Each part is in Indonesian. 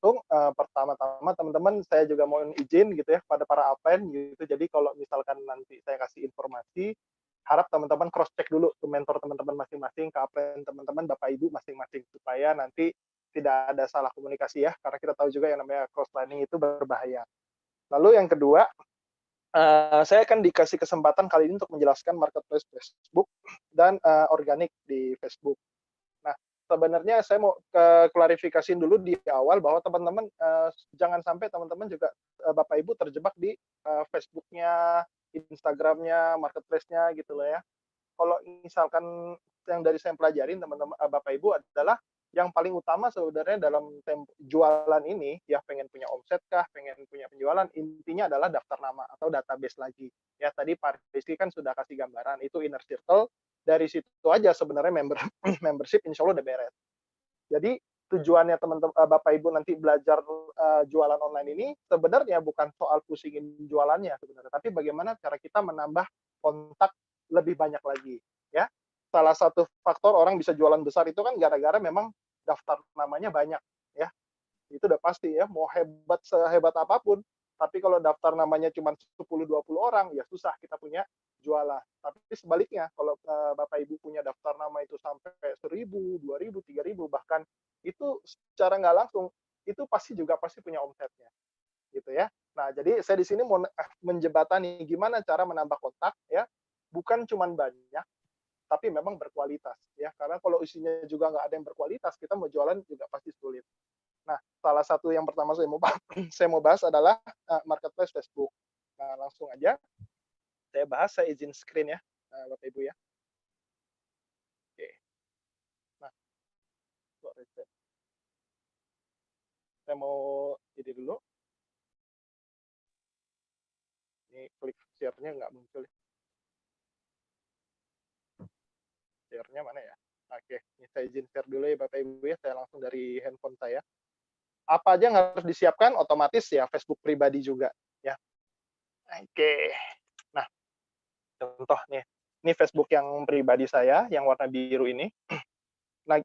langsung, pertama-tama teman-teman saya juga mohon izin gitu ya pada para upline gitu. Jadi kalau misalkan nanti saya kasih informasi, harap teman-teman cross check dulu ke mentor teman-teman masing-masing, ke upline teman-teman, Bapak Ibu masing-masing, supaya nanti tidak ada salah komunikasi ya, karena kita tahu juga yang namanya cross lining itu berbahaya. Lalu yang kedua, saya akan dikasih kesempatan kali ini untuk menjelaskan marketplace Facebook dan organik di Facebook. Nah, sebenarnya saya mau klarifikasiin dulu di awal bahwa teman-teman jangan sampai teman-teman juga Bapak Ibu terjebak di Facebook-nya, Instagram-nya, marketplace-nya gitu loh ya. Kalau misalkan yang dari saya pelajarin teman-teman Bapak Ibu adalah yang paling utama sebenarnya dalam jualan ini ya pengen punya omset kah, pengen punya penjualan, intinya adalah daftar nama atau database lagi. Ya tadi Pak Rizky kan sudah kasih gambaran itu inner circle, dari situ aja sebenarnya membership insya Allah udah beres. Jadi tujuannya teman-teman Bapak Ibu nanti belajar jualan online ini sebenarnya bukan soal pusingin jualannya sebenarnya, tapi bagaimana cara kita menambah kontak lebih banyak lagi ya. Salah satu faktor orang bisa jualan besar itu kan gara-gara memang daftar namanya banyak ya. Itu udah pasti ya, mau hebat sehebat apapun, tapi kalau daftar namanya cuma 10-20 orang, ya susah kita punya jualan. Tapi sebaliknya, kalau Bapak Ibu punya daftar nama itu sampai 1.000, 2.000, 3.000, bahkan itu secara nggak langsung, itu pasti punya omsetnya. Gitu ya. Nah, jadi saya di sini mau menjembatani gimana cara menambah kontak ya, bukan cuma banyak, tapi memang berkualitas ya. Karena kalau isinya juga nggak ada yang berkualitas, kita mau jualan juga pasti sulit. Nah, salah satu yang pertama saya mau bahas adalah marketplace Facebook. Nah, langsung aja saya bahas, saya izin screen ya, Bapak Ibu ya. Oke. Nah, saya mau ini dulu. Ini klik share-nya nggak muncul. Share-nya mana ya? Oke, ini saya izin share dulu ya Bapak Ibu ya. Saya langsung dari handphone saya. Apa aja yang harus disiapkan? Otomatis ya Facebook pribadi juga ya. Oke. Nah, contoh nih. Ini Facebook yang pribadi saya, yang warna biru ini. Nah,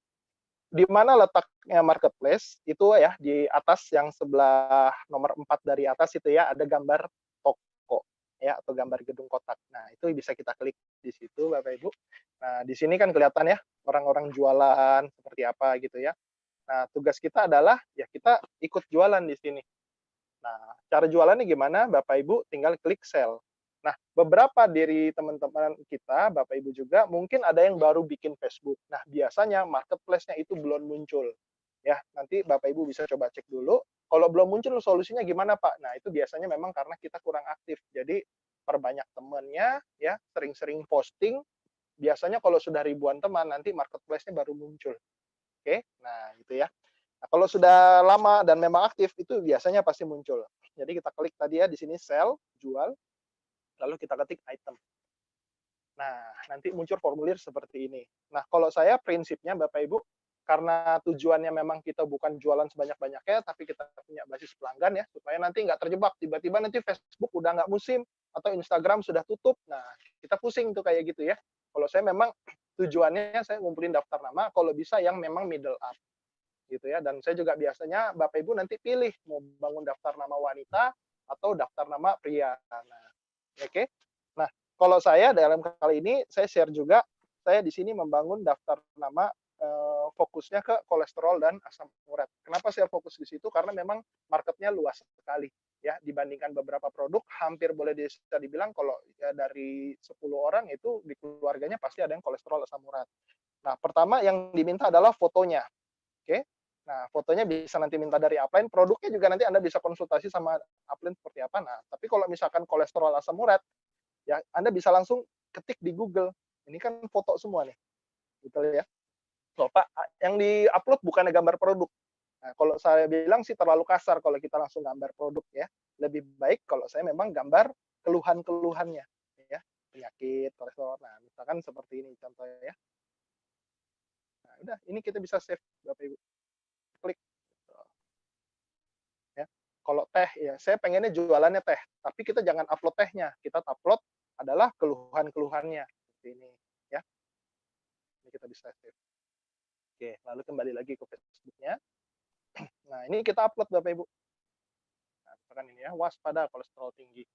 di mana letaknya marketplace itu ya di atas yang sebelah nomor 4 dari atas itu ya ada gambar toko ya atau gambar gedung kotak. Nah, itu bisa kita klik di situ Bapak Ibu. Nah, di sini kan kelihatan ya orang-orang jualan seperti apa gitu ya. Nah, tugas kita adalah ya kita ikut jualan di sini. Nah, cara jualannya gimana? Bapak Ibu tinggal klik sell. Nah, beberapa dari teman-teman kita, Bapak Ibu juga, mungkin ada yang baru bikin Facebook. Nah, biasanya marketplace-nya itu belum muncul. Ya, nanti Bapak Ibu bisa coba cek dulu. Kalau belum muncul, solusinya gimana, Pak? Nah, itu biasanya memang karena kita kurang aktif. Jadi, perbanyak temannya, ya, sering-sering posting. Biasanya kalau sudah ribuan teman, nanti marketplace-nya baru muncul. Oke, nah gitu ya. Nah, kalau sudah lama dan memang aktif, itu biasanya pasti muncul. Jadi kita klik tadi ya, di sini sell, jual, lalu kita ketik item. Nah, nanti muncul formulir seperti ini. Nah, kalau saya prinsipnya Bapak Ibu, karena tujuannya memang kita bukan jualan sebanyak-banyaknya, tapi kita punya basis pelanggan ya, supaya nanti nggak terjebak. Tiba-tiba nanti Facebook udah nggak musim, atau Instagram sudah tutup. Nah, kita pusing tuh kayak gitu ya. Kalau saya memang tujuannya saya ngumpulin daftar nama, kalau bisa yang memang middle up gitu ya. Dan saya juga biasanya Bapak Ibu nanti pilih mau bangun daftar nama wanita atau daftar nama pria. Nah, oke. Okay? Nah, kalau saya dalam kali ini saya share juga saya di sini membangun daftar nama fokusnya ke kolesterol dan asam urat. Kenapa saya fokus di situ? Karena memang marketnya luas sekali ya dibandingkan beberapa produk hampir boleh bisa dibilang kalau ya, dari 10 orang itu di keluarganya pasti ada yang kolesterol asam urat. Nah, pertama yang diminta adalah fotonya. Oke. Nah, fotonya bisa nanti minta dari upline, produknya juga nanti Anda bisa konsultasi sama upline seperti apa. Nah, tapi kalau misalkan kolesterol asam urat, ya Anda bisa langsung ketik di Google. Ini kan foto semua nih, gitu ya. Loh, Pak, yang di-upload bukannya gambar produk. Nah, kalau saya bilang sih terlalu kasar kalau kita langsung gambar produk ya. Lebih baik kalau saya memang gambar keluhan-keluhannya, ya. Penyakit, kolesterol. Nah, misalkan seperti ini contohnya ya. Nah, udah, ini kita bisa save, Bapak Ibu. Klik. Ya. Kalau teh ya, saya pengennya jualannya teh, tapi kita jangan upload tehnya, kita upload adalah keluhan-keluhannya seperti ini ya. Ini kita bisa save. Oke, lalu kembali lagi ke Facebook-nya. Nah, ini kita upload Bapak Ibu. Nah, misalkan ini ya, waspada kolesterol tinggi.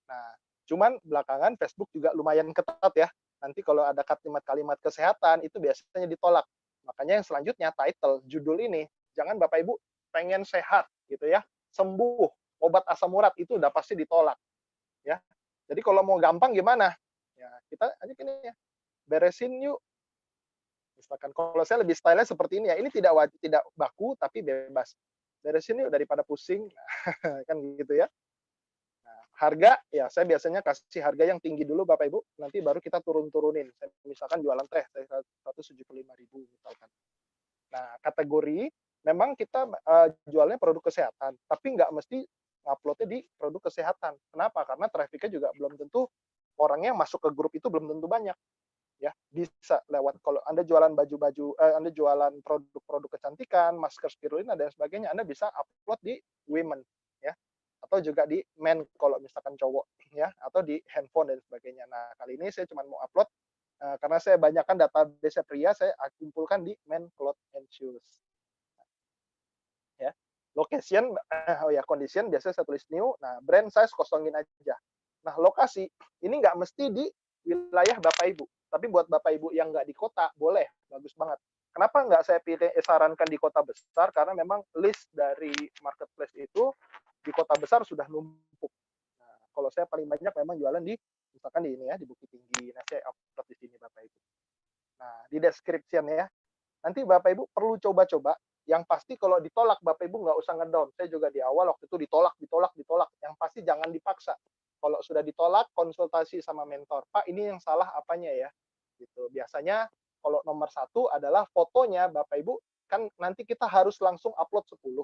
Nah, cuman belakangan Facebook juga lumayan ketat ya. Nanti kalau ada kalimat-kalimat kesehatan itu biasanya ditolak. Makanya yang selanjutnya title, judul ini, jangan Bapak Ibu pengen sehat gitu ya, sembuh, obat asam urat itu udah pasti ditolak ya. Jadi kalau mau gampang gimana? Ya kita aja gini ya, beresin yuk. Misalkan kalau saya lebih style seperti ini ya, ini tidak baku tapi bebas. Beresin yuk daripada pusing, kan gitu ya. Harga, ya saya biasanya kasih harga yang tinggi dulu Bapak Ibu, nanti baru kita turun-turunin. Misalkan jualan teh, 175.000 misalkan. Nah, kategori memang kita jualnya produk kesehatan, tapi nggak mesti uploadnya di produk kesehatan. Kenapa? Karena trafficnya juga belum tentu orangnya yang masuk ke grup itu belum tentu banyak. Ya, bisa lewat kalau Anda jualan baju-baju, Anda jualan produk-produk kecantikan, masker spirulina dan sebagainya, Anda bisa upload di women ya. Atau juga di men kalau misalkan cowok ya, atau di handphone dan sebagainya. Nah, kali ini saya cuma mau upload karena saya banyakkan database pria, saya kumpulkan di men clothes and shoes. Ya. Location, oh ya condition biasanya saya tulis new. Nah, brand size kosongin aja. Nah, lokasi ini nggak mesti di wilayah Bapak Ibu, tapi buat Bapak Ibu yang nggak di kota boleh, bagus banget. Kenapa nggak saya sarankan di kota besar? Karena memang list dari marketplace itu di kota besar sudah numpuk. Nah, kalau saya paling banyak memang jualan di misalkan di ini ya, di Bukit Tinggi. Nah, saya upload di sini Bapak Ibu. Nah, di description ya. Nanti Bapak Ibu perlu coba-coba. Yang pasti kalau ditolak Bapak Ibu nggak usah ngedown. Saya juga di awal waktu itu ditolak, ditolak, ditolak. Yang pasti jangan dipaksa. Kalau sudah ditolak, konsultasi sama mentor. Pak, ini yang salah apanya ya? Gitu. Biasanya kalau nomor satu adalah fotonya Bapak Ibu, kan nanti kita harus langsung upload 10.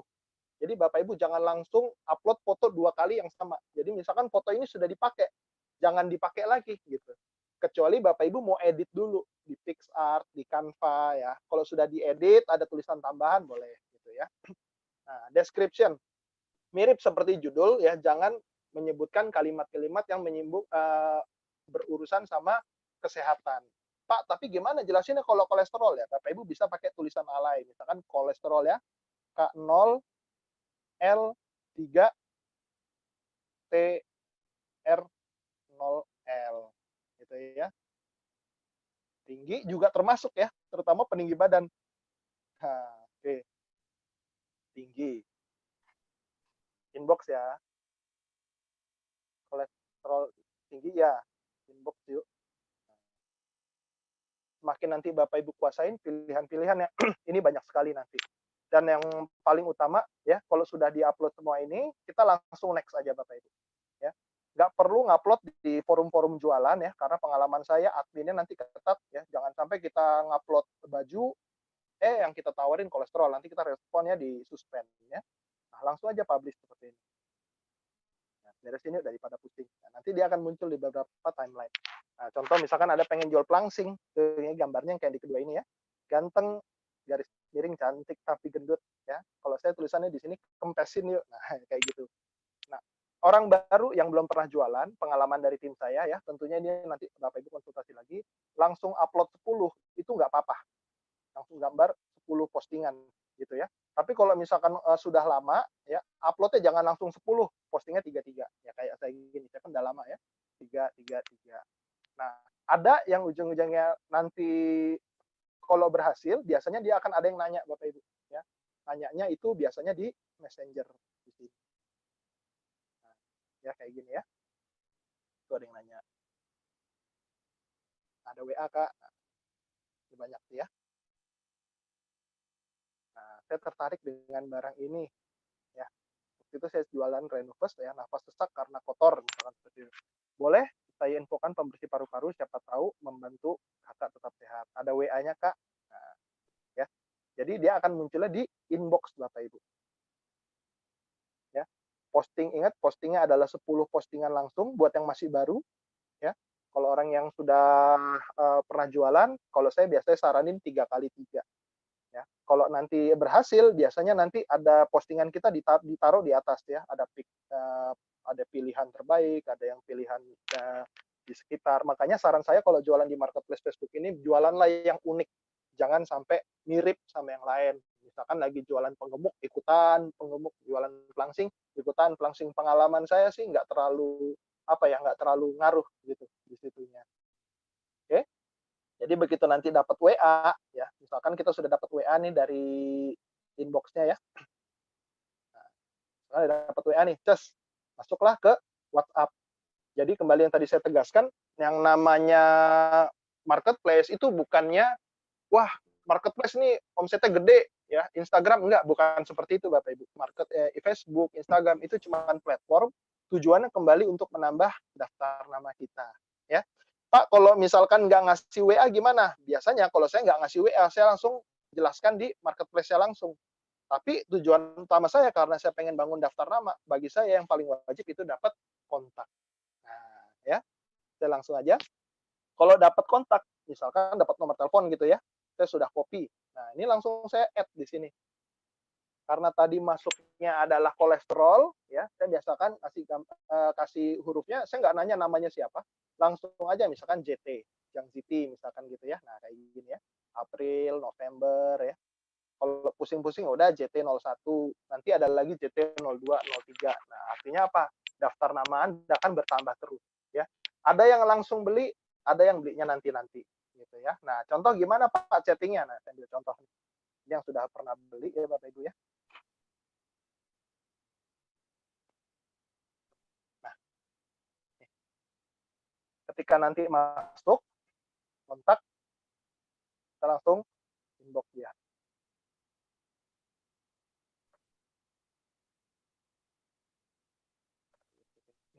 Jadi Bapak Ibu jangan langsung upload foto 2 kali yang sama. Jadi misalkan foto ini sudah dipakai, jangan dipakai lagi gitu. Kecuali Bapak Ibu mau edit dulu di PicsArt, di Canva ya. Kalau sudah diedit ada tulisan tambahan boleh gitu ya. Nah, description mirip seperti judul ya, jangan menyebutkan kalimat-kalimat yang berurusan sama kesehatan. Pak, tapi gimana jelasinnya kalau kolesterol ya? Bapak Ibu bisa pakai tulisan alay, misalkan kolesterol ya, K0 L3 TR0L gitu ya. Tinggi juga termasuk ya, terutama peninggi badan. Nah, oke. Tinggi. Inbox ya. Kolesterol tinggi ya. Inbox yuk. Semakin nanti Bapak Ibu kuasain pilihan-pilihan ya, ini banyak sekali nanti. Dan yang paling utama ya, kalau sudah diupload semua ini, kita langsung next aja Bapak Ibu. Ya. Nggak perlu ngupload di forum-forum jualan ya, karena pengalaman saya adminnya nanti ketat ya. Jangan sampai kita ngupload baju, yang kita tawarin kolesterol, nanti kita responnya di suspend ya. Nah, langsung aja publish seperti ini. Nah, beresin yuk daripada pusing. Nah, nanti dia akan muncul di beberapa timeline. Nah, contoh misalkan ada pengen jual pelangsing, ini gambarnya yang kayak di kedua ini ya. Ganteng, garis miring, cantik tapi gendut ya. Kalau saya tulisannya di sini kempesin yuk. Nah, kayak gitu. Nah, orang baru yang belum pernah jualan, pengalaman dari tim saya ya, tentunya ini nanti Bapak Ibu konsultasi lagi, langsung upload 10 itu nggak apa-apa. Langsung gambar 10 postingan gitu ya. Tapi kalau misalkan sudah lama ya, uploadnya jangan langsung 10, postingnya 3-3. Ya kayak saya gini, saya kan udah lama ya. 3-3-3. Nah, ada yang ujung-ujungnya nanti kalau berhasil, biasanya dia akan ada yang nanya Bapak Ibu ya. Nanyanya itu biasanya di Messenger di sini. Nah, ya kayak gini ya. Itu ada yang nanya. Ada WA Kak. Nah, banyak ya. Nah, saya tertarik dengan barang ini ya. Waktu itu saya jualan Renovus ya, nafas sesak karena kotor misalkan seperti itu. Boleh saya infokan pembersih paru-paru, siapa tahu membantu kakak tetap sehat. Ada WA-nya Kak. Nah, ya. Jadi dia akan munculnya di inbox Bapak Ibu. Ya. Ingat postingnya adalah 10 postingan langsung buat yang masih baru ya. Kalau orang yang sudah pernah jualan, kalau saya biasanya saranin 3x3. Ya. Kalau nanti berhasil, biasanya nanti ada postingan kita ditaruh di atas ya, ada pilihan terbaik, ada yang pilihan di sekitar. Makanya saran saya kalau jualan di marketplace Facebook ini, jualanlah yang unik, jangan sampai mirip sama yang lain. Misalkan lagi jualan penggemuk, ikutan penggemuk, jualan pelangsing, ikutan pelangsing. Pengalaman saya sih nggak terlalu nggak terlalu ngaruh gitu di situnya. Oke. Jadi begitu nanti dapat WA ya, misalkan kita sudah dapat WA nih dari inbox-nya ya. Nah, dapat WA nih, masuklah ke WhatsApp. Jadi kembali yang tadi saya tegaskan, yang namanya marketplace itu bukannya, wah marketplace ini omsetnya gede ya, Instagram enggak, bukan seperti itu Bapak Ibu. Facebook, Instagram itu cuma platform, tujuannya kembali untuk menambah daftar nama kita ya. Pak, kalau misalkan nggak ngasih WA gimana? Biasanya kalau saya nggak ngasih WA, saya langsung jelaskan di marketplace-nya langsung. Tapi tujuan utama saya karena saya pengen bangun daftar nama, bagi saya yang paling wajib itu dapat kontak. Nah, ya, saya langsung aja. Kalau dapat kontak, misalkan dapat nomor telepon gitu ya, saya sudah copy. Nah, ini langsung saya add di sini. Karena tadi masuknya adalah kolesterol, ya, saya biasakan kasih hurufnya, saya nggak nanya namanya siapa, langsung aja misalkan JT, Jang Ziti misalkan gitu ya. Nah, kayak gini ya. April, November ya. Kalau pusing-pusing udah JT01, nanti ada lagi JT02, 03. Nah, artinya apa? Daftar nama Anda akan bertambah terus ya. Ada yang langsung beli, ada yang belinya nanti-nanti gitu ya. Nah, contoh gimana Pak chattingnya? Nah, saya ambil contoh ini yang sudah pernah beli ya Bapak Ibu ya. Nah, ketika nanti masuk kontak, kita langsung inbox dia.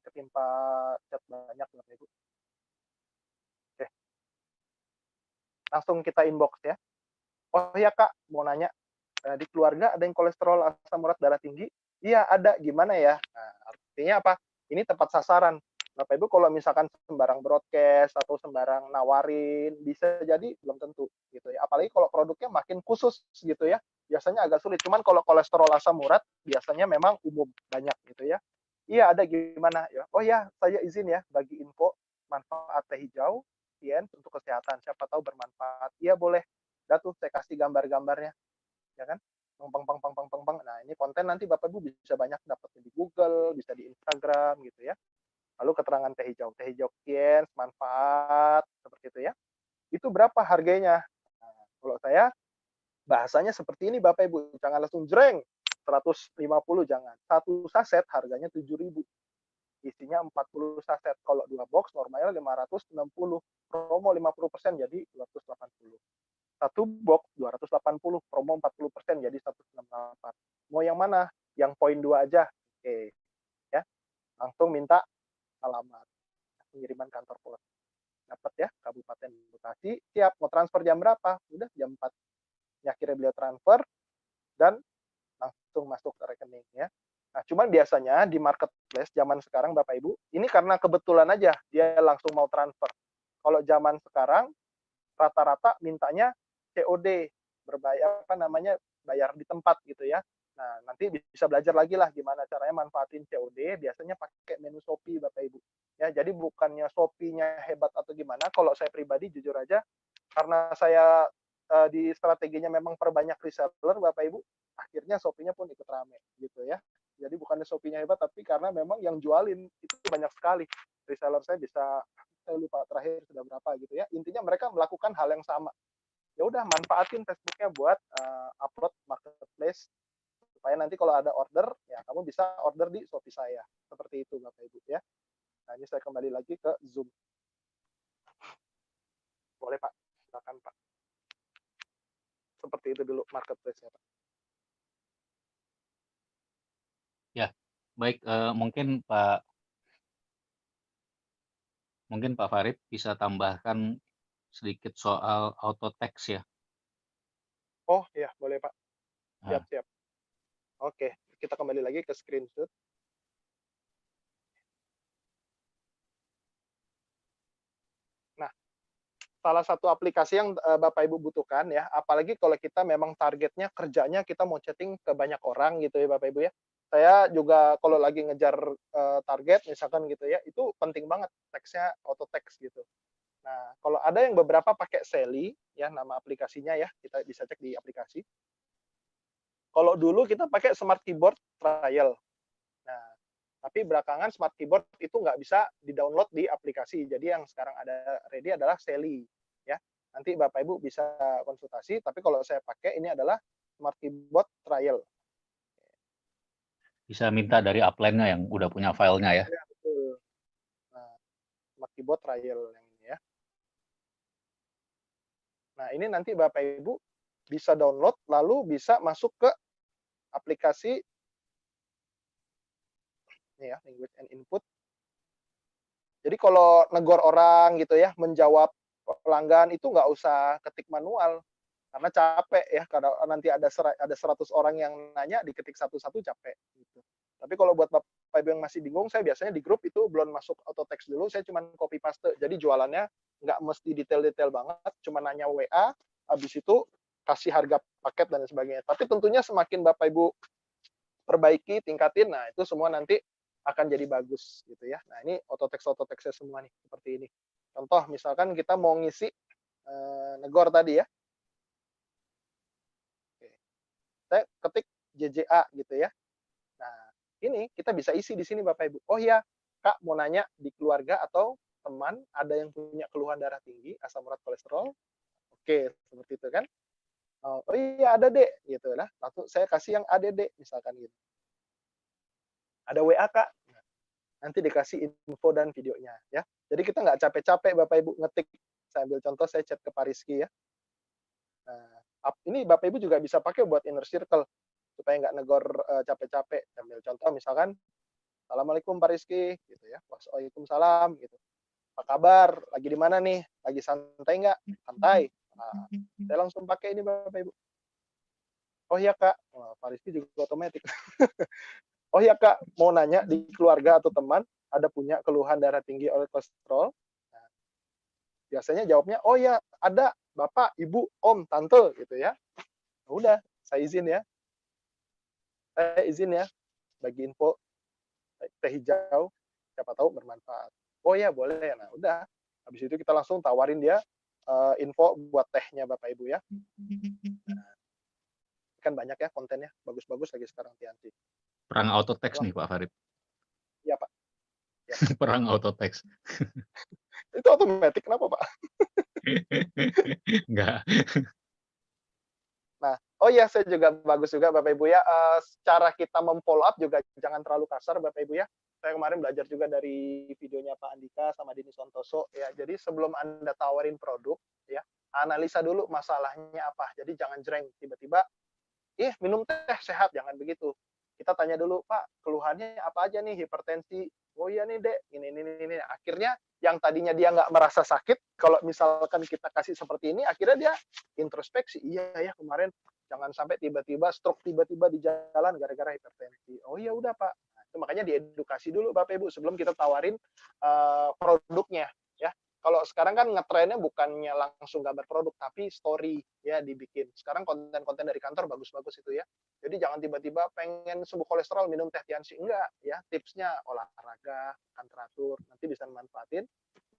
Ketimpa chat banyak Bapak Ibu. Oke. Langsung kita inbox ya. Oh ya Kak, mau nanya, di keluarga ada yang kolesterol asam urat darah tinggi? Iya ada, gimana ya? Nah, artinya apa? Ini tepat sasaran. Bapak Ibu kalau misalkan sembarang broadcast atau sembarang nawarin, bisa jadi belum tentu gitu ya. Apalagi kalau produknya makin khusus gitu ya, biasanya agak sulit. Cuman kalau kolesterol asam urat biasanya memang umum banyak gitu ya. Iya ada, gimana ya? Oh ya, saya izin ya bagi info manfaat teh hijau, untuk kesehatan. Siapa tahu bermanfaat. Iya boleh. Udah tuh saya kasih gambar-gambarnya, ya kan? Peng. Nah, ini konten nanti Bapak Ibu bisa banyak dapatnya di Google, bisa di Instagram gitu ya. Lalu keterangan teh hijau kiens, manfaat seperti itu ya. Itu berapa harganya? Nah, kalau saya bahasanya seperti ini Bapak Ibu, jangan langsung jreng 150, jangan. Satu saset harganya 7.000. Isinya 40 saset. Kalau 2 box normalnya 560. Promo 50% jadi 280. Satu box 280, promo 40% jadi 168. Mau yang mana? Yang poin 2 aja. Oke, ya. Langsung minta alamat pengiriman kantor pos. Dapat ya, Kabupaten Bekasi. Siap, mau transfer jam berapa? Udah jam 4. Akhirnya beliau transfer dan langsung masuk ke rekening ya. Nah, cuman biasanya di marketplace zaman sekarang Bapak Ibu, ini karena kebetulan aja dia langsung mau transfer. Kalau zaman sekarang rata-rata mintanya COD, bayar di tempat gitu ya. Nah, nanti bisa belajar lagi lah gimana caranya manfaatin COD, biasanya pakai menu Shopee Bapak Ibu. Ya, jadi bukannya Shopee-nya hebat atau gimana, kalau saya pribadi jujur aja karena saya di strateginya memang perbanyak reseller Bapak Ibu, akhirnya Shopee-nya pun ikut rame gitu ya. Jadi bukannya Shopee-nya hebat tapi karena memang yang jualin itu banyak sekali. Reseller saya bisa, saya lupa terakhir sudah berapa gitu ya. Intinya mereka melakukan hal yang sama. Ya udah manfaatin Facebooknya buat upload marketplace supaya nanti kalau ada order ya kamu bisa order di Shopee saya. Seperti itu Bapak Ibu ya. Nah, ini saya kembali lagi ke Zoom. Boleh Pak, silakan Pak. Seperti itu dulu marketplace-nya Pak. Ya, baik, mungkin Pak Farid bisa tambahkan sedikit soal auto text ya. Oh iya, boleh Pak. Nah, Siap-siap. Oke, kita kembali lagi ke screenshot. Nah, salah satu aplikasi yang Bapak Ibu butuhkan ya, apalagi kalau kita memang targetnya kerjanya kita mau chatting ke banyak orang gitu ya Bapak Ibu ya. Saya juga kalau lagi ngejar target misalkan gitu ya, itu penting banget teksnya auto text gitu. Nah, kalau ada yang beberapa pakai Sally ya nama aplikasinya ya, kita bisa cek di aplikasi. Kalau dulu kita pakai smart keyboard trial. Nah, tapi belakangan smart keyboard itu nggak bisa di-download di aplikasi. Jadi yang sekarang ada ready adalah Sally, ya. Nanti Bapak Ibu bisa konsultasi, tapi kalau saya pakai ini adalah smart keyboard trial. Bisa minta dari upline-nya yang udah punya filenya ya. Ya, betul. Nah, smart keyboard trial yang ini ya. Nah, ini nanti Bapak Ibu bisa download, lalu bisa masuk ke aplikasi ini ya, language and input. Jadi kalau negor orang gitu ya, menjawab pelanggan itu nggak usah ketik manual, karena capek ya, karena nanti ada 100 orang yang nanya, diketik satu-satu capek gitu. Tapi kalau buat Bapak Ibu yang masih bingung, saya biasanya di grup itu belum masuk auto text dulu, saya cuma copy paste. Jadi jualannya nggak mesti detail-detail banget, cuma nanya WA, habis itu kasih harga paket dan sebagainya. Tapi tentunya semakin Bapak Ibu perbaiki, tingkatin, nah itu semua nanti akan jadi bagus gitu ya. Nah ini auto text-nya semua nih, seperti ini. Contoh misalkan kita mau ngisi negor tadi ya. Oke. Saya ketik JJA gitu ya. Nah, ini kita bisa isi di sini Bapak Ibu. Oh ya, Kak mau nanya di keluarga atau teman ada yang punya keluhan darah tinggi, asam urat, kolesterol. Oke, seperti itu kan. Oh iya ada Dek, gitu lah. Lalu saya kasih yang ADD misalkan gitu. Ada WA Kak. Nanti dikasih info dan videonya ya. Jadi kita nggak capek-capek Bapak Ibu ngetik. Saya ambil contoh, saya chat ke Pak Rizky ya. Nah, ini Bapak Ibu juga bisa pakai buat inner circle supaya nggak negor capek-capek. Ambil contoh misalkan, Assalamualaikum Pak Rizky, gitu ya. Waalaikumsalam, gitu. Apa kabar? Lagi di mana nih? Lagi santai nggak? Santai. Nah, saya langsung pakai ini Bapak Ibu. Oh iya Kak, wah, Pak Rizky juga otomatis. Oh ya Kak, mau nanya di keluarga atau teman ada punya keluhan darah tinggi atau kolesterol? Nah, biasanya jawabnya, oh ya ada Bapak, Ibu, Om, Tante gitu ya. Nah, udah, saya izin ya. Saya izin ya, bagi info teh hijau, siapa tahu bermanfaat. Oh ya boleh. Nah udah, habis itu kita langsung tawarin dia info buat tehnya Bapak Ibu ya. Nah, kan banyak ya kontennya, bagus-bagus lagi sekarang Tianti. Perang auto text nih Langsung, Pak Farid. ya Pak. Ya. Perang auto text. Itu otomatis kenapa Pak? Enggak. Nah, oh iya saya juga bagus juga Bapak Ibu ya, cara kita mem-follow up juga jangan terlalu kasar Bapak Ibu ya. Saya kemarin belajar juga dari videonya Pak Andika sama Denny Sontoso ya. Jadi sebelum Anda tawarin produk ya, analisa dulu masalahnya apa. Jadi jangan jreng tiba-tiba, "Ih, minum teh sehat," jangan begitu. Kita tanya dulu, "Pak, keluhannya apa aja nih? Hipertensi." "Oh iya nih, Dek, ini." Akhirnya yang tadinya dia nggak merasa sakit, kalau misalkan kita kasih seperti ini, akhirnya dia introspeksi, "Iya ya kemarin jangan sampai tiba-tiba stroke tiba-tiba di jalan gara-gara hipertensi." "Oh ya udah, Pak." Nah, itu makanya diedukasi dulu Bapak Ibu sebelum kita tawarin produknya ya. Kalau sekarang kan ngetrennya bukannya langsung gambar produk, tapi story ya dibikin. Sekarang konten-konten dari kantor bagus-bagus itu ya. Jadi jangan tiba-tiba pengen sembuh kolesterol minum teh Tiansi, enggak ya. Tipsnya olahraga, makan teratur, nanti bisa manfaatin,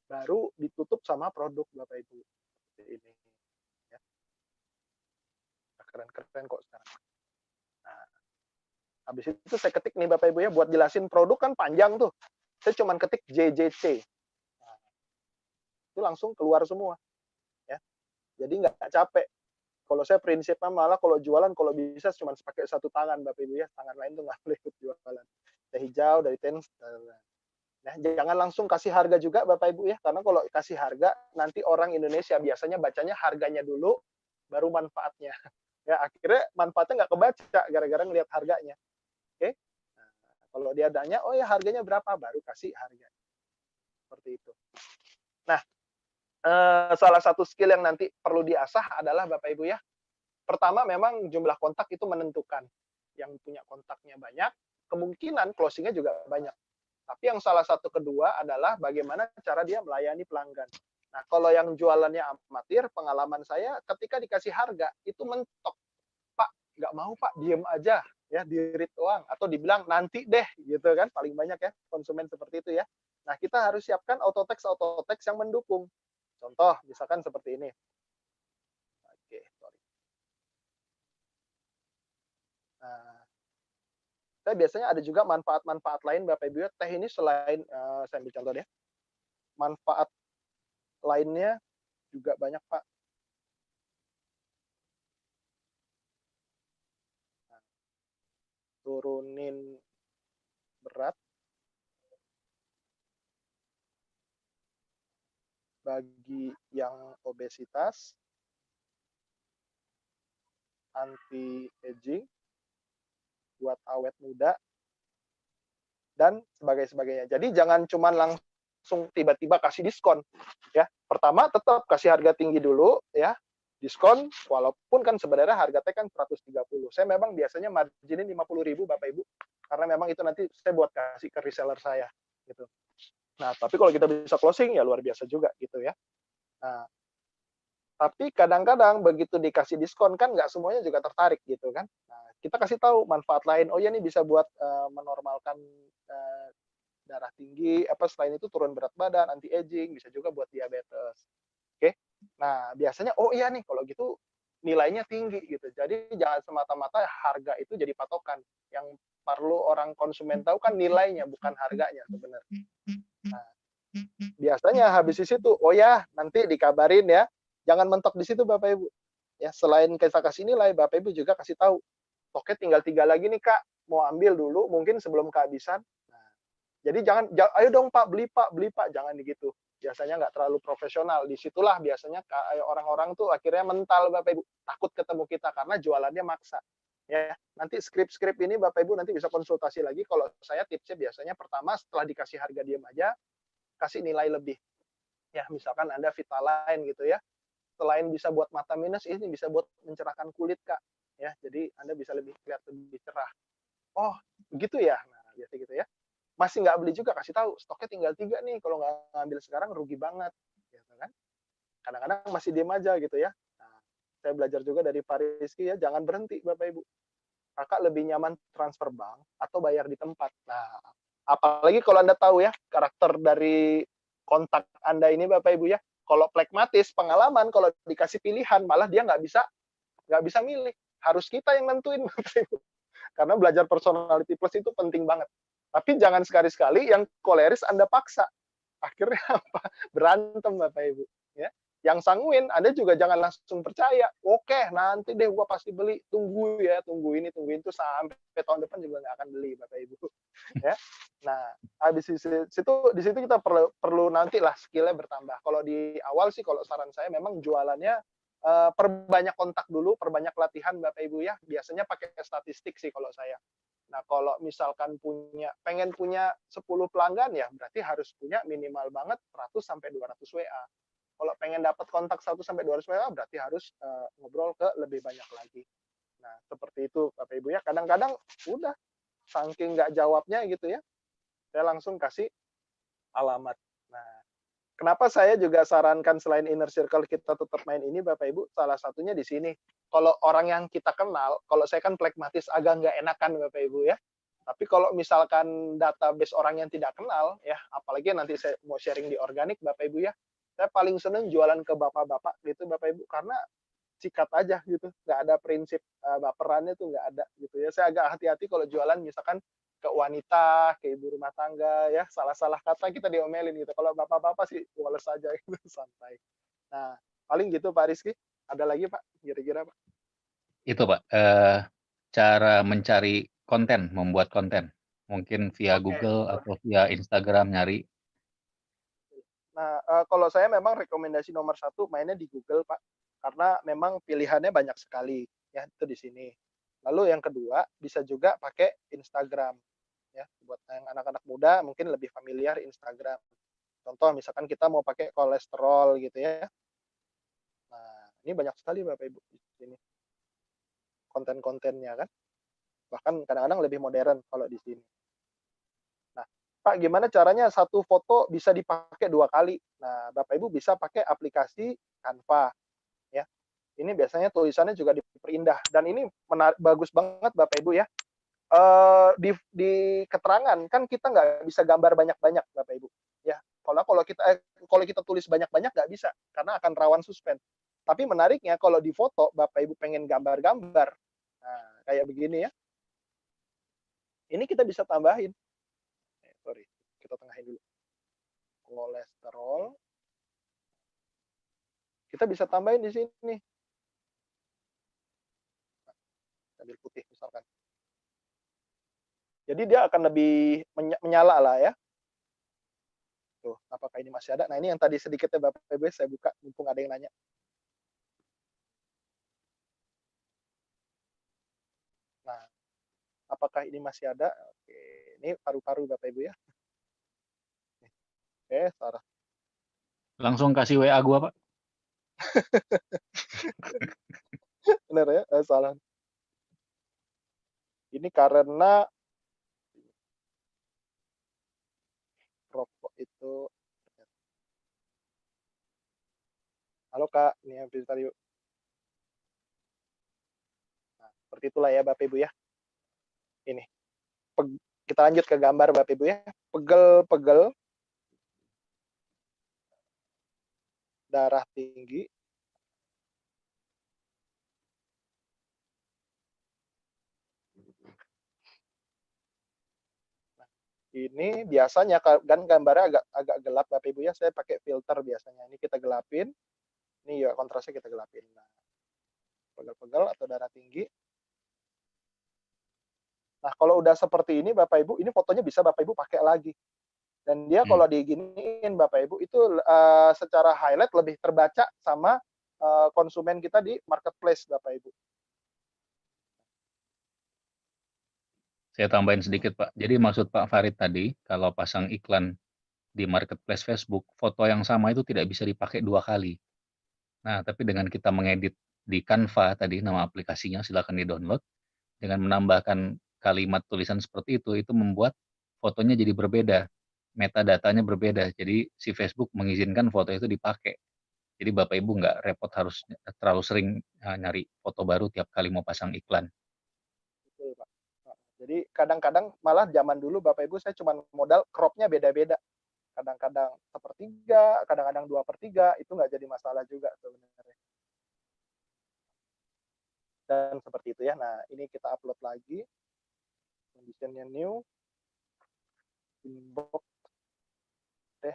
baru ditutup sama produk Bapak Ibu. Seperti ini ya. Keren-keren kok sekarang. Nah, habis itu saya ketik nih Bapak Ibu ya, buat jelasin produk kan panjang tuh. Saya cuma ketik JJC. Nah, itu langsung keluar semua ya. Jadi nggak capek. Kalau saya prinsipnya malah kalau jualan kalau bisa cuma pakai satu tangan Bapak Ibu ya, tangan lain tuh nggak boleh ikut jualan. Teh hijau dari Tens. Nah, jangan langsung kasih harga juga Bapak Ibu ya, karena kalau kasih harga nanti orang Indonesia biasanya bacanya harganya dulu, baru manfaatnya. Ya akhirnya manfaatnya nggak kebaca gara-gara ngelihat harganya. Oke? Nah, kalau dia tanya, oh ya harganya berapa, baru kasih harga. Seperti itu. Nah, salah satu skill yang nanti perlu diasah adalah Bapak Ibu ya, pertama memang jumlah kontak itu menentukan. Yang punya kontaknya banyak, kemungkinan closing-nya juga banyak. Tapi yang salah satu kedua adalah bagaimana cara dia melayani pelanggan. Nah, kalau yang jualannya amatir, pengalaman saya ketika dikasih harga, itu mentok. Pak, nggak mau Pak, diem aja. Ya, dirit uang. Atau dibilang nanti deh, gitu kan. Paling banyak ya, konsumen seperti itu ya. Nah, kita harus siapkan auto text yang mendukung. Contoh, misalkan seperti ini. Oke, sorry. Nah, saya biasanya ada juga manfaat-manfaat lain Bapak Ibu ya, teh ini selain, saya ambil contoh ya, manfaat lainnya juga banyak Pak. Nah, turunin berat bagi yang obesitas, anti-aging, buat awet muda, dan sebagainya. Jadi jangan cuma langsung tiba-tiba kasih diskon ya. Pertama tetap kasih harga tinggi dulu ya. Diskon walaupun kan sebenarnya harga teh kan 130. Saya memang biasanya marginin 50.000 Bapak Ibu karena memang itu nanti saya buat kasih ke reseller saya gitu. Nah, tapi kalau kita bisa closing ya luar biasa juga gitu ya. Nah, tapi kadang-kadang begitu dikasih diskon kan nggak semuanya juga tertarik gitu kan. Nah, kita kasih tahu manfaat lain. Oh ya ini bisa buat menormalkan darah tinggi, apa selain itu turun berat badan, anti aging, bisa juga buat diabetes. Oke. Nah, biasanya oh iya nih kalau gitu nilainya tinggi gitu. Jadi jangan semata-mata harga itu jadi patokan. Yang perlu orang konsumen tahu kan nilainya bukan harganya sebenarnya. Nah, biasanya habis di situ, oh ya nanti dikabarin ya. Jangan mentok di situ Bapak Ibu. Ya, selain kita kasih nilai, Bapak Ibu juga kasih tahu, stoknya tinggal 3 lagi nih Kak, mau ambil dulu mungkin sebelum kehabisan. Nah, jadi jangan, ayo dong Pak, beli Pak, jangan begitu. Biasanya nggak terlalu profesional. Disitulah biasanya orang-orang tuh akhirnya mental Bapak Ibu, takut ketemu kita karena jualannya maksa. Ya, nanti skrip-skrip ini Bapak Ibu nanti bisa konsultasi lagi. Kalau saya tipsnya biasanya pertama setelah dikasih harga diam aja, kasih nilai lebih. Ya, misalkan Anda Vitaline gitu ya, selain bisa buat mata minus, ini bisa buat mencerahkan kulit Kak. Ya, jadi Anda bisa kelihatan lebih cerah. Oh, begitu ya? Nah, biasa gitu ya. Masih nggak beli juga, kasih tahu, stoknya tinggal 3 nih, kalau nggak ngambil sekarang rugi banget, gitu kan. Kadang-kadang masih diem aja gitu ya. Nah, saya belajar juga dari Pak Rizky ya, jangan berhenti Bapak Ibu. Kakak lebih nyaman transfer bank atau bayar di tempat. Nah, apalagi kalau Anda tahu ya, karakter dari kontak Anda ini Bapak Ibu ya, kalau pragmatis, pengalaman, kalau dikasih pilihan, malah dia nggak bisa milih. Harus kita yang nentuin Bapak Ibu. Karena belajar personality plus itu penting banget. Tapi jangan sekali-sekali yang koleris Anda paksa. Akhirnya apa? Berantem Bapak Ibu. Ya. Yang sanguin, Anda juga jangan langsung percaya. Oke, nanti deh gua pasti beli. Tunggu ya, tungguin itu sampai tahun depan juga nggak akan beli Bapak Ibu. Ya. Nah, habis di situ kita perlu nanti lah skillnya bertambah. Kalau di awal sih kalau saran saya memang jualannya perbanyak kontak dulu, perbanyak latihan Bapak Ibu ya. Biasanya pakai statistik sih kalau saya. Nah, kalau misalkan pengen punya 10 pelanggan ya berarti harus punya minimal banget 100 sampai 200 WA. Kalau pengen dapat kontak 1 sampai 200 WA berarti harus ngobrol ke lebih banyak lagi. Nah, seperti itu Bapak Ibu ya. Kadang-kadang udah saking nggak jawabnya gitu ya, saya langsung kasih alamat. Nah, kenapa saya juga sarankan selain inner circle kita tetap main ini Bapak Ibu, salah satunya di sini. Kalau orang yang kita kenal, kalau saya kan pragmatis agak nggak enakan Bapak Ibu ya. Tapi kalau misalkan database orang yang tidak kenal ya, apalagi nanti saya mau sharing di organik Bapak Ibu ya, saya paling seneng jualan ke bapak-bapak gitu Bapak Ibu karena sikat aja gitu, nggak ada prinsip baperannya tuh nggak ada gitu ya. Saya agak hati-hati kalau jualan misalkan ke wanita, ke ibu rumah tangga ya, salah-salah kata kita diomelin gitu. Kalau bapak-bapak sih wales aja gitu, santai. Nah, paling gitu Pak Rizky. Ada lagi Pak, kira-kira Pak? Itu Pak, cara mencari konten, membuat konten. Mungkin via Oke, Google betul. atau via Instagram nyari. Nah, kalau saya memang rekomendasi nomor 1 mainnya di Google Pak, karena memang pilihannya banyak sekali, ya itu di sini. Lalu yang kedua, bisa juga pakai Instagram, ya buat yang anak-anak muda mungkin lebih familiar Instagram. Contoh misalkan kita mau pakai kolesterol gitu ya. Nah, ini banyak sekali Bapak Ibu di sini konten-kontennya kan. Bahkan kadang-kadang lebih modern kalau di sini. Nah, Pak gimana caranya satu foto bisa dipakai 2 kali? Nah, Bapak Ibu bisa pakai aplikasi Canva ya. Ini biasanya tulisannya juga diperindah dan ini bagus banget Bapak Ibu ya. Di keterangan kan kita nggak bisa gambar banyak-banyak Bapak Ibu ya. Kalau kita tulis banyak-banyak nggak bisa karena akan rawan suspend. Tapi menariknya kalau di foto Bapak Ibu pengen gambar-gambar, nah kayak begini ya. Ini kita bisa tambahin. Sorry, kita tengahin dulu. Kolesterol. Kita bisa tambahin di sini. Ambil putih misalkan. Jadi dia akan lebih menyala lah ya. Tuh, apakah ini masih ada? Nah, ini yang tadi sedikitnya Bapak Ibu saya buka, mumpung ada yang nanya. Nah, apakah ini masih ada? Oke, ini paru-paru Bapak Ibu ya. Oke, Sarah. Langsung kasih WA gua, Pak. Benar ya? Salah. Ini karena rokok itu. Halo Kak, ini yang tadi. Nah, seperti itulah ya Bapak Ibu ya. Ini. Kita lanjut ke gambar Bapak Ibu ya. Pegel-pegel. Darah tinggi. Ini biasanya kan gambarnya agak gelap Bapak Ibu ya, saya pakai filter biasanya. Ini kita gelapin. Ini ya kontrasnya kita gelapin. Nah, pegel-pegel atau darah tinggi. Nah, kalau udah seperti ini Bapak Ibu, ini fotonya bisa Bapak Ibu pakai lagi. Dan dia kalau diginiin Bapak Ibu itu secara highlight lebih terbaca sama konsumen kita di marketplace Bapak Ibu. Saya tambahin sedikit Pak. Jadi maksud Pak Farid tadi, kalau pasang iklan di marketplace Facebook, foto yang sama itu tidak bisa dipakai 2 kali. Nah, tapi dengan kita mengedit di Canva tadi, nama aplikasinya silakan di-download, dengan menambahkan kalimat tulisan seperti itu membuat fotonya jadi berbeda, metadatanya berbeda. Jadi si Facebook mengizinkan foto itu dipakai. Jadi Bapak Ibu nggak repot harus terlalu sering nyari foto baru tiap kali mau pasang iklan. Betul, Pak. Jadi kadang-kadang malah zaman dulu Bapak Ibu saya cuma modal cropnya beda-beda. Kadang-kadang 1/3, kadang-kadang 2/3, itu nggak jadi masalah juga sebenarnya. Dan seperti itu ya. Nah, ini kita upload lagi. Conditionnya new. Inbox. Deh.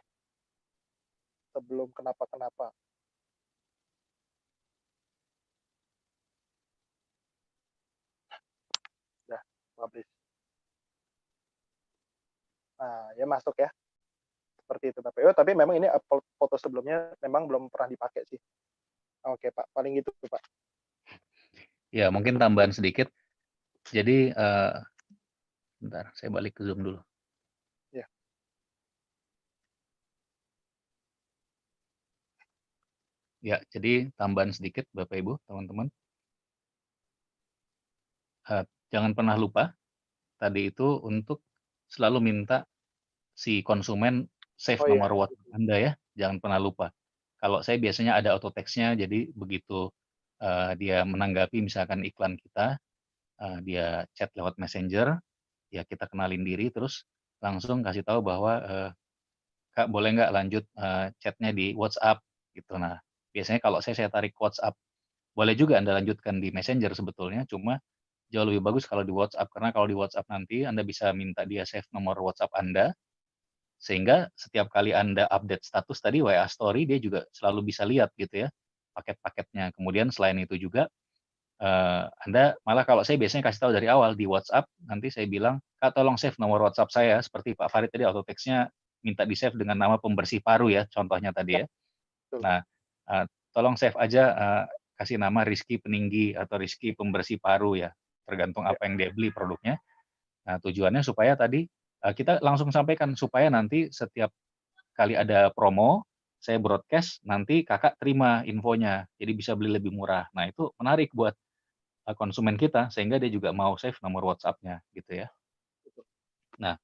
Sebelum kenapa-kenapa. Udah, publish. Nah, ya masuk ya. Seperti itu Bapak Ibu. Tapi memang ini foto sebelumnya memang belum pernah dipakai sih. Oke Pak, paling gitu Pak. Ya, mungkin tambahan sedikit. Jadi, bentar, saya balik ke Zoom dulu. Ya. Ya, jadi tambahan sedikit Bapak Ibu, teman-teman. Jangan pernah lupa, tadi itu untuk selalu minta si konsumen save nomor WhatsApp Anda ya, jangan pernah lupa. Kalau saya biasanya ada auto text-nya, jadi begitu dia menanggapi misalkan iklan kita, dia chat lewat Messenger, ya kita kenalin diri, terus langsung kasih tahu bahwa, Kak boleh nggak lanjut chat-nya di WhatsApp gitu. Nah, biasanya kalau saya tarik WhatsApp. Boleh juga Anda lanjutkan di Messenger sebetulnya, cuma jauh lebih bagus kalau di WhatsApp, karena kalau di WhatsApp nanti Anda bisa minta dia save nomor WhatsApp Anda, sehingga setiap kali Anda update status tadi WA story, dia juga selalu bisa lihat gitu ya, paket-paketnya. Kemudian selain itu juga, Anda malah kalau saya biasanya kasih tahu dari awal di WhatsApp, nanti saya bilang, "Kak tolong save nomor WhatsApp saya," seperti Pak Farid tadi auto text-nya minta di-save dengan nama pembersih paru ya, contohnya tadi ya. Betul. Nah, tolong save aja, kasih nama Rizky Peninggi atau Rizky Pembersih Paru ya, tergantung apa yang dia beli produknya. Nah, tujuannya supaya tadi, kita langsung sampaikan supaya nanti setiap kali ada promo, saya broadcast, nanti Kakak terima infonya, jadi bisa beli lebih murah. Nah, itu menarik buat, konsumen kita, sehingga dia juga mau save nomor WhatsApp-nya, gitu ya. Betul. Nah,